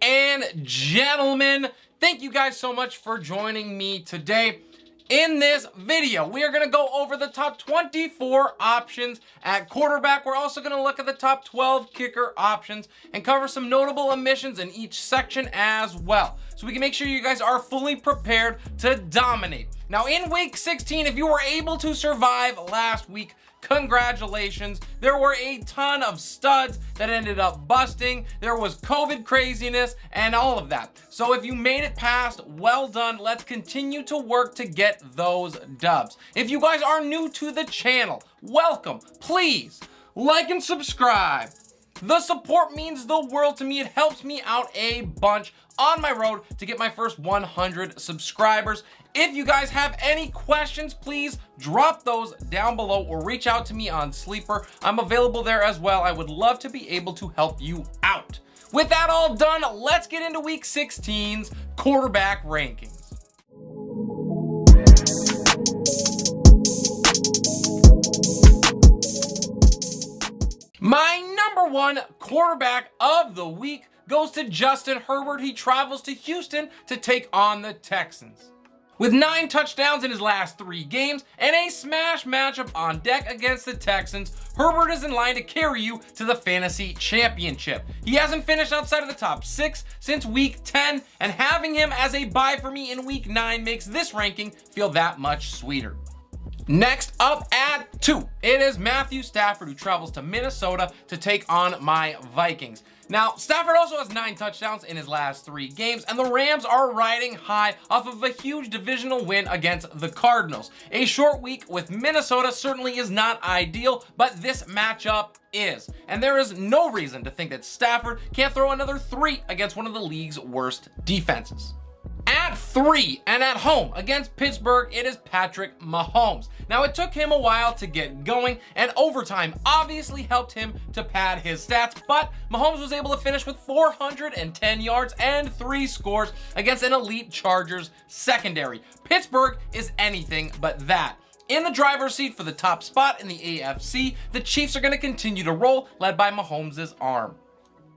and gentlemen, thank you guys so much for joining me today. In this video, we are going to go over the top 24 options at quarterback. We're also going to look at the top 12 kicker options and cover some notable omissions in each section as well, so we can make sure you guys are fully prepared to dominate. Now, in week 16, if you were able to survive last week, congratulations. There were a ton of studs that ended up busting. There was COVID craziness and all of that. So if you made it past, well done. Let's continue to work to get those dubs. If you guys are new to the channel, welcome. Please like and subscribe. The support means the world to me. It helps me out a bunch on my road to get my first 100 subscribers. If you guys have any questions, please drop those down below or reach out to me on Sleeper. I'm available there as well. I would love to be able to help you out. With that all done, let's get into week 16's quarterback rankings. My number one quarterback of the week goes to Justin Herbert. He travels to Houston to take on the Texans. With 9 touchdowns in his last 3 games and a smash matchup on deck against the Texans, Herbert is in line to carry you to the fantasy championship. He hasn't finished outside of the top 6 since week 10, and having him as a bye for me in week 9 makes this ranking feel that much sweeter. Next up at 2, it is Matthew Stafford, who travels to Minnesota to take on my Vikings. Now, Stafford also has 9 touchdowns in his last 3 games, and the Rams are riding high off of a huge divisional win against the Cardinals. A short week with Minnesota certainly is not ideal, but this matchup is. And there is no reason to think that Stafford can't throw another 3 against one of the league's worst defenses. At 3 and at home against Pittsburgh, it is Patrick Mahomes. Now, it took him a while to get going, and overtime obviously helped him to pad his stats, but Mahomes was able to finish with 410 yards and 3 scores against an elite Chargers secondary. Pittsburgh is anything but that. In the driver's seat for the top spot in the AFC, the Chiefs are going to continue to roll, led by Mahomes' arm.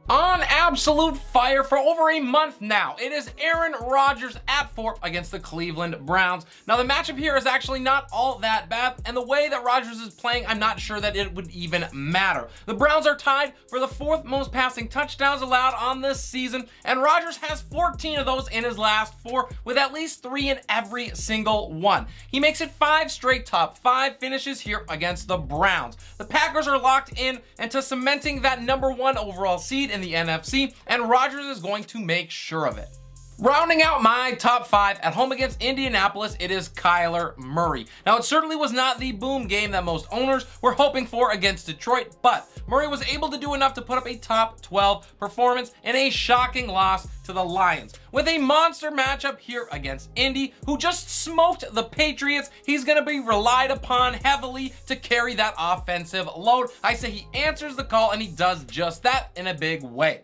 On absolute fire for over a month now, it is Aaron Rodgers at 4 against the Cleveland Browns. Now, the matchup here is actually not all that bad, and the way that Rodgers is playing, I'm not sure that it would even matter. The Browns are tied for the 4th most passing touchdowns allowed on this season, and Rodgers has 14 of those in his last 4, with at least 3 in every single one. He makes it 5 straight top 5 finishes here against the Browns. The Packers are locked in and to cementing that number 1 overall seed in the NFC, and Rodgers is going to make sure of it. Rounding out my top 5 at home against Indianapolis, it is Kyler Murray. Now, it certainly was not the boom game that most owners were hoping for against Detroit, but Murray was able to do enough to put up a top 12 performance in a shocking loss to the Lions. With a monster matchup here against Indy, who just smoked the Patriots, he's going to be relied upon heavily to carry that offensive load. I say he answers the call, and he does just that in a big way.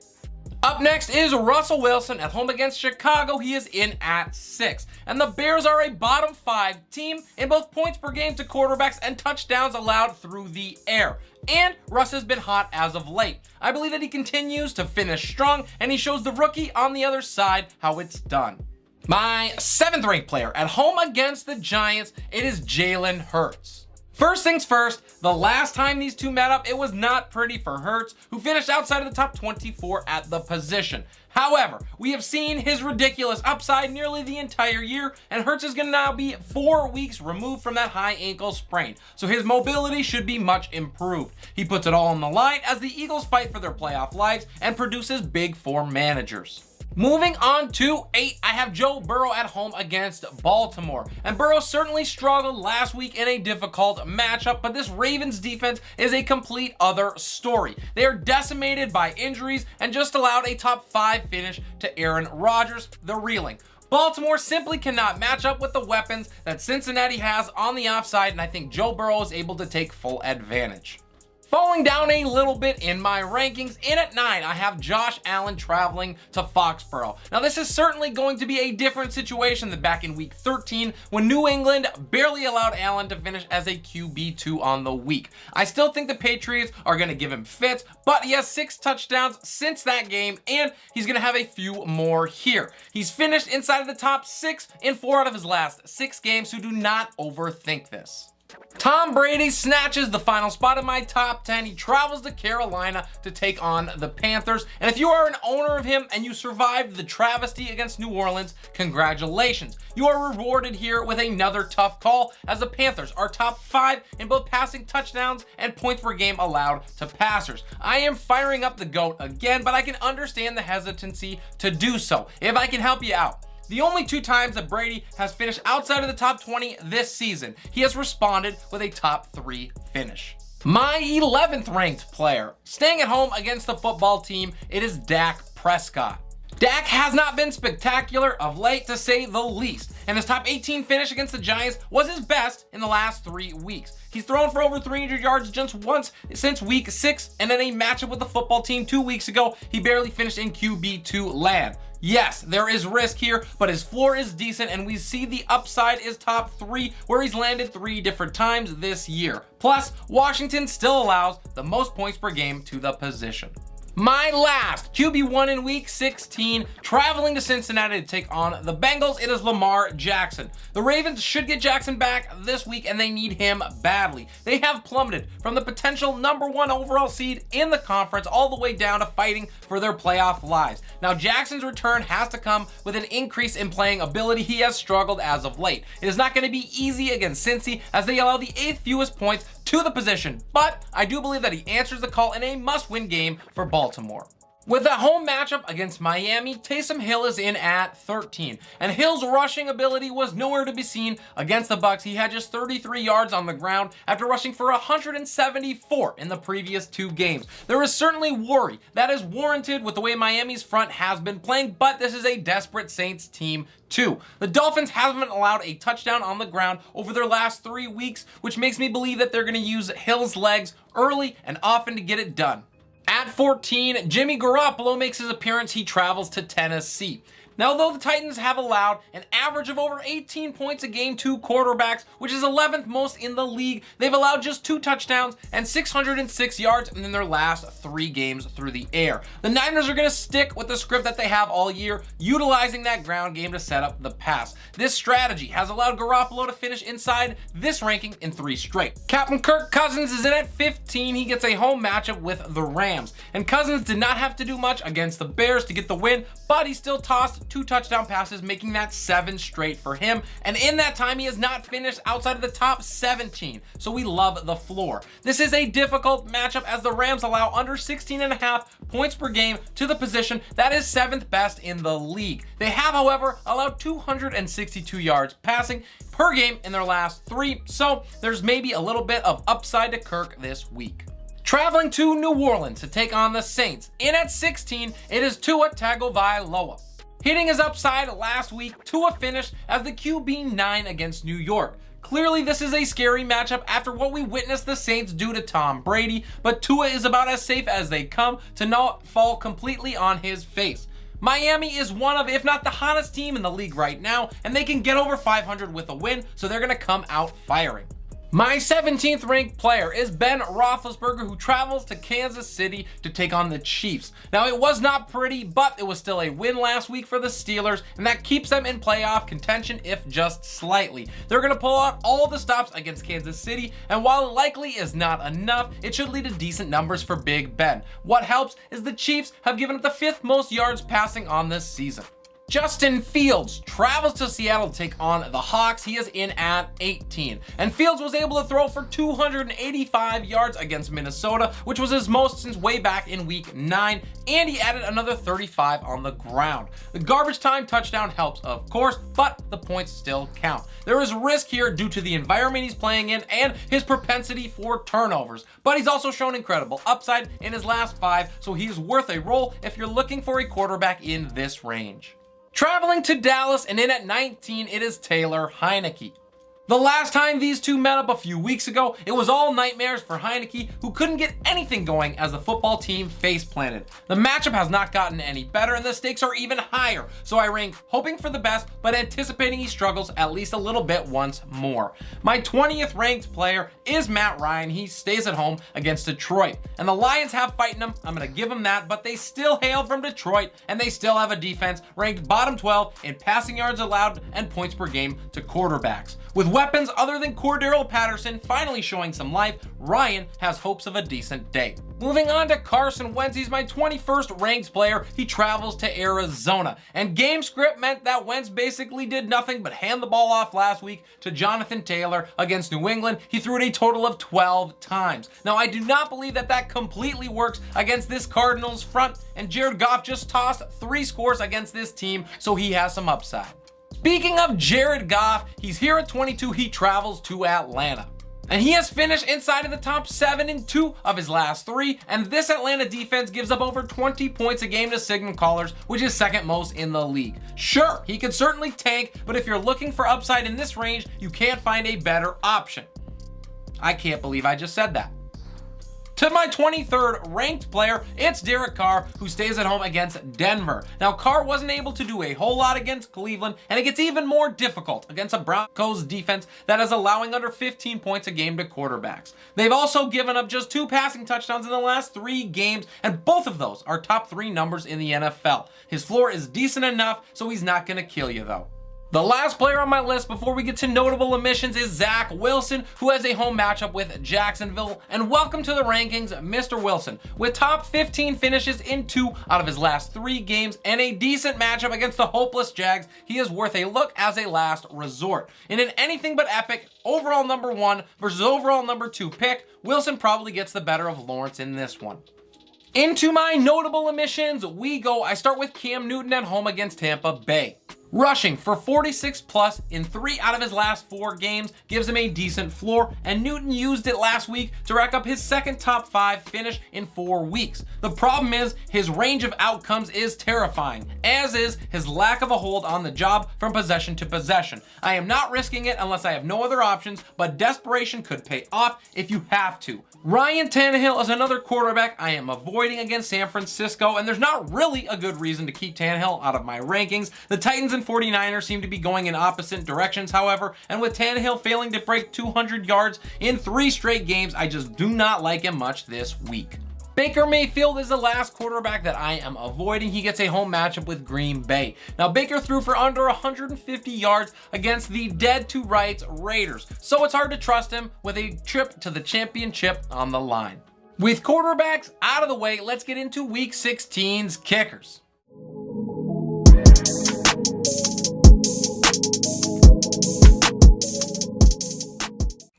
Up next is Russell Wilson at home against Chicago. He is in at 6. And the Bears are a bottom 5 team in both points per game to quarterbacks and touchdowns allowed through the air. And Russ has been hot as of late. I believe that he continues to finish strong, and he shows the rookie on the other side how it's done. My 7th ranked player at home against the Giants, it is Jalen Hurts. First things first, the last time these two met up, it was not pretty for Hurts, who finished outside of the top 24 at the position. However, we have seen his ridiculous upside nearly the entire year, and Hurts is going to now be 4 weeks removed from that high ankle sprain, so his mobility should be much improved. He puts it all on the line as the Eagles fight for their playoff lives and produces big for managers. Moving on to 8, I have Joe Burrow at home against Baltimore. And Burrow certainly struggled last week in a difficult matchup, but this Ravens defense is a complete other story. They are decimated by injuries and just allowed a top 5 finish to Aaron Rodgers. They're reeling. Baltimore simply cannot match up with the weapons that Cincinnati has on the offside, and I think Joe Burrow is able to take full advantage. Falling down a little bit in my rankings, in at 9, I have Josh Allen traveling to Foxborough. Now, this is certainly going to be a different situation than back in week 13 when New England barely allowed Allen to finish as a QB2 on the week. I still think the Patriots are going to give him fits, but he has 6 touchdowns since that game, and he's going to have a few more here. He's finished inside of the top 6 in 4 out of his last 6 games, so do not overthink this. Tom Brady snatches the final spot in my top 10. He travels to Carolina to take on the Panthers. And if you are an owner of him and you survived the travesty against New Orleans, congratulations. You are rewarded here with another tough call, as the Panthers are top 5 in both passing touchdowns and points per game allowed to passers. I am firing up the GOAT again, but I can understand the hesitancy to do so. If I can help you out, the only 2 times that Brady has finished outside of the top 20 this season, he has responded with a top 3 finish. My 11th ranked player, staying at home against the football team, it is Dak Prescott. Dak has not been spectacular of late, to say the least, and his top 18 finish against the Giants was his best in the last 3 weeks. He's thrown for over 300 yards just once since week 6, and in a matchup with the football team 2 weeks ago, he barely finished in QB2 land. Yes, there is risk here, but his floor is decent, and we see the upside is top 3, where he's landed 3 different times this year. Plus, Washington still allows the most points per game to the position. My last QB1 in week 16, traveling to Cincinnati to take on the Bengals, it is Lamar Jackson. The Ravens should get Jackson back this week, and they need him badly. They have plummeted from the potential #1 overall seed in the conference all the way down to fighting for their playoff lives. Now, Jackson's return has to come with an increase in playing ability. He has struggled as of late. It is not going to be easy against Cincy, as they allow the 8th fewest points to the position, but I do believe that he answers the call in a must-win game for Baltimore. With a home matchup against Miami, Taysom Hill is in at 13, and Hill's rushing ability was nowhere to be seen against the Bucs. He had just 33 yards on the ground after rushing for 174 in the previous 2 games. There is certainly worry that is warranted with the way Miami's front has been playing, but this is a desperate Saints team too. The Dolphins haven't allowed a touchdown on the ground over their last 3 weeks, which makes me believe that they're going to use Hill's legs early and often to get it done. At 14, Jimmy Garoppolo makes his appearance. He travels to Tennessee. Now, though the Titans have allowed an average of over 18 points a game to quarterbacks, which is 11th most in the league, they've allowed just 2 touchdowns and 606 yards in their last 3 games through the air. The Niners are going to stick with the script that they have all year, utilizing that ground game to set up the pass. This strategy has allowed Garoppolo to finish inside this ranking in 3 straight. Captain Kirk Cousins is in at 15. He gets a home matchup with the Rams. And Cousins did not have to do much against the Bears to get the win, but he still tossed 2 touchdown passes, making that 7 straight for him. And in that time, he has not finished outside of the top 17. So we love the floor. This is a difficult matchup, as the Rams allow under 16.5 points per game to the position. That is 7th best in the league. They have, however, allowed 262 yards passing per game in their last 3. So there's maybe a little bit of upside to Kirk this week. Traveling to New Orleans to take on the Saints, in at 16, it is Tua Tagovailoa. Hitting his upside last week, Tua finished as the QB9 against New York. Clearly, this is a scary matchup after what we witnessed the Saints do to Tom Brady, but Tua is about as safe as they come to not fall completely on his face. Miami is one of, if not the hottest team in the league right now, and they can get over 500 with a win, so they're going to come out firing. My 17th ranked player is Ben Roethlisberger, who travels to Kansas City to take on the Chiefs. Now, it was not pretty, but it was still a win last week for the Steelers, and that keeps them in playoff contention, if just slightly. They're going to pull out all the stops against Kansas City, and while it likely is not enough, it should lead to decent numbers for Big Ben. What helps is the Chiefs have given up the 5th most yards passing on this season. Justin Fields travels to Seattle to take on the Hawks. He is in at 18. And Fields was able to throw for 285 yards against Minnesota, which was his most since way back in week 9. And he added another 35 on the ground. The garbage time touchdown helps, of course, but the points still count. There is risk here due to the environment he's playing in and his propensity for turnovers. But he's also shown incredible upside in his last 5, so he's worth a roll if you're looking for a quarterback in this range. Traveling to Dallas and in at 19, it is Taylor Heineke. The last time these two met up a few weeks ago, it was all nightmares for Heineke, who couldn't get anything going as the football team face planted. The matchup has not gotten any better and the stakes are even higher, so I rank hoping for the best but anticipating he struggles at least a little bit once more. My 20th ranked player is Matt Ryan. He stays at home against Detroit, and the Lions have fighting him. I'm going to give him that, but they still hail from Detroit and they still have a defense ranked bottom 12 in passing yards allowed and points per game to quarterbacks. With weapons other than Cordero Patterson finally showing some life, Ryan has hopes of a decent day. Moving on to Carson Wentz, he's my 21st ranked player. He travels to Arizona, and game script meant that Wentz basically did nothing but hand the ball off last week to Jonathan Taylor against New England. He threw it a total of 12 times. Now, I do not believe that that completely works against this Cardinals front, and Jared Goff just tossed 3 scores against this team, so he has some upside. Speaking of Jared Goff, he's here at 22, he travels to Atlanta. And he has finished inside of the top 7 in 2 of his last 3, and this Atlanta defense gives up over 20 points a game to signal callers, which is second most in the league. Sure, he could certainly tank, but if you're looking for upside in this range, you can't find a better option. I can't believe I just said that. To my 23rd ranked player, it's Derek Carr, who stays at home against Denver. Now, Carr wasn't able to do a whole lot against Cleveland, and it gets even more difficult against a Broncos defense that is allowing under 15 points a game to quarterbacks. They've also given up just 2 passing touchdowns in the last 3 games, and both of those are top 3 numbers in the NFL. His floor is decent enough, so he's not going to kill you, though. The last player on my list before we get to notable omissions is Zach Wilson, who has a home matchup with Jacksonville. And welcome to the rankings, Mr. Wilson. With top 15 finishes in 2 out of his last 3 games and a decent matchup against the hopeless Jags, he is worth a look as a last resort. In an anything but epic overall number 1 versus overall number 2 pick, Wilson probably gets the better of Lawrence in this one. Into my notable omissions we go. I start with Cam Newton at home against Tampa Bay. Rushing for 46 plus in 3 out of his last 4 games gives him a decent floor, and Newton used it last week to rack up his second top 5 finish in 4 weeks. The problem is his range of outcomes is terrifying, as is his lack of a hold on the job from possession to possession. I am not risking it unless I have no other options, but desperation could pay off if you have to. Ryan Tannehill is another quarterback I am avoiding against San Francisco, and there's not really a good reason to keep Tannehill out of my rankings. The Titans and 49ers seem to be going in opposite directions, however, and with Tannehill failing to break 200 yards in 3 straight games, I just do not like him much this week. Baker Mayfield is the last quarterback that I am avoiding. He gets a home matchup with Green Bay. Now, Baker threw for under 150 yards against the dead-to-rights Raiders, so it's hard to trust him with a trip to the championship on the line. With quarterbacks out of the way, let's get into Week 16's kickers.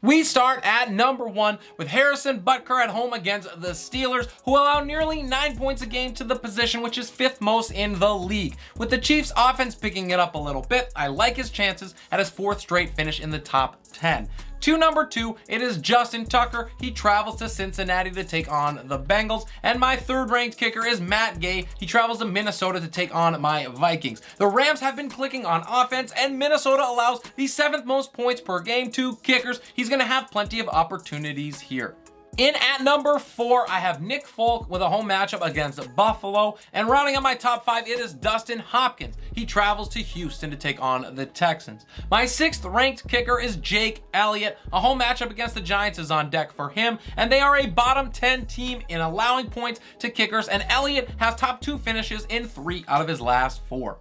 We start at number 1 with Harrison Butker at home against the Steelers, who allow nearly 9 points a game to the position, which is 5th most in the league. With the Chiefs offense picking it up a little bit, I like his chances at his 4th straight finish in the top 10. To number 2, it is Justin Tucker. He travels to Cincinnati to take on the Bengals. And my 3rd ranked kicker is Matt Gay. He travels to Minnesota to take on my Vikings. The Rams have been clicking on offense, and Minnesota allows the 7th most points per game to kickers. He's going to have plenty of opportunities here. In at number 4, I have Nick Folk with a home matchup against Buffalo. And rounding out my top 5, it is Dustin Hopkins. He travels to Houston to take on the Texans. My 6th ranked kicker is Jake Elliott. A home matchup against the Giants is on deck for him, and they are a bottom 10 team in allowing points to kickers, and Elliott has top 2 finishes in 3 out of his last 4.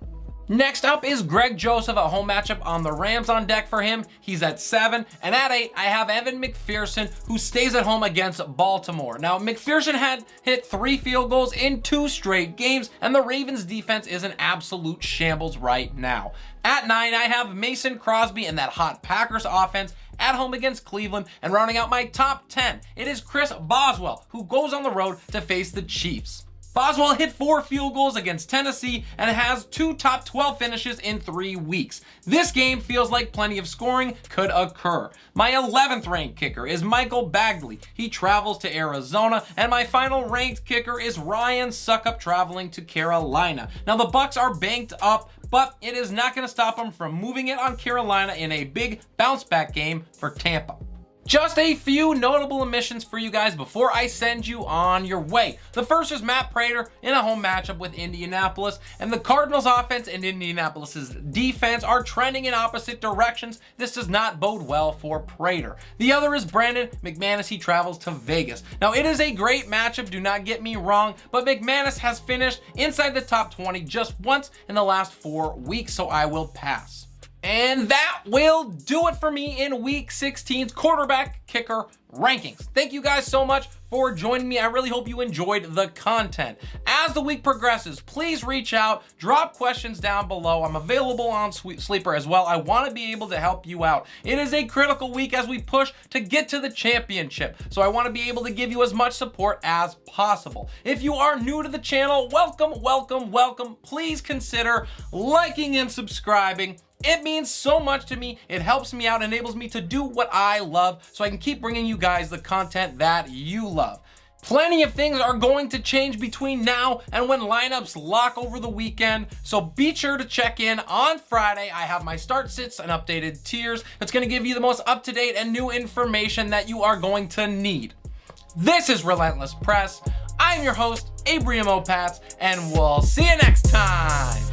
Next up is Greg Joseph, a home matchup on the Rams on deck for him. He's at 7. And at 8, I have Evan McPherson, who stays at home against Baltimore. Now, McPherson had hit 3 field goals in 2 straight games, and the Ravens defense is an absolute shambles right now. At 9, I have Mason Crosby and that hot Packers offense at home against Cleveland. And rounding out my top 10, it is Chris Boswell, who goes on the road to face the Chiefs. Boswell hit 4 field goals against Tennessee and has 2 top 12 finishes in 3 weeks. This game feels like plenty of scoring could occur. My 11th ranked kicker is Michael Bagley. He travels to Arizona, and my final ranked kicker is Ryan Suckup traveling to Carolina. Now, the Bucs are banked up, but it is not going to stop them from moving it on Carolina in a big bounce back game for Tampa. Just a few notable omissions for you guys before I send you on your way. The first is Matt Prater in a home matchup with Indianapolis, and the Cardinals offense and Indianapolis's defense are trending in opposite directions. This does not bode well for Prater. The other is Brandon McManus. He travels to Vegas. Now, it is a great matchup, do not get me wrong, but McManus has finished inside the top 20 just once in the last 4 weeks, so I will pass. And that will do it for me in Week 16's quarterback kicker rankings. Thank you guys so much for joining me. I really hope you enjoyed the content. As the week progresses, please reach out, drop questions down below. I'm available on Sleeper as well. I want to be able to help you out. It is a critical week as we push to get to the championship, so I want to be able to give you as much support as possible. If you are new to the channel, welcome, welcome, welcome. Please consider liking and subscribing. It means so much to me. It helps me out, enables me to do what I love so I can keep bringing you guys the content that you love. Plenty of things are going to change between now and when lineups lock over the weekend, so be sure to check in on Friday. I have my start sits and updated tiers. That's going to give you the most up-to-date and new information that you are going to need. This is Relentless Press. I'm your host, Abraham Opatz, and we'll see you next time.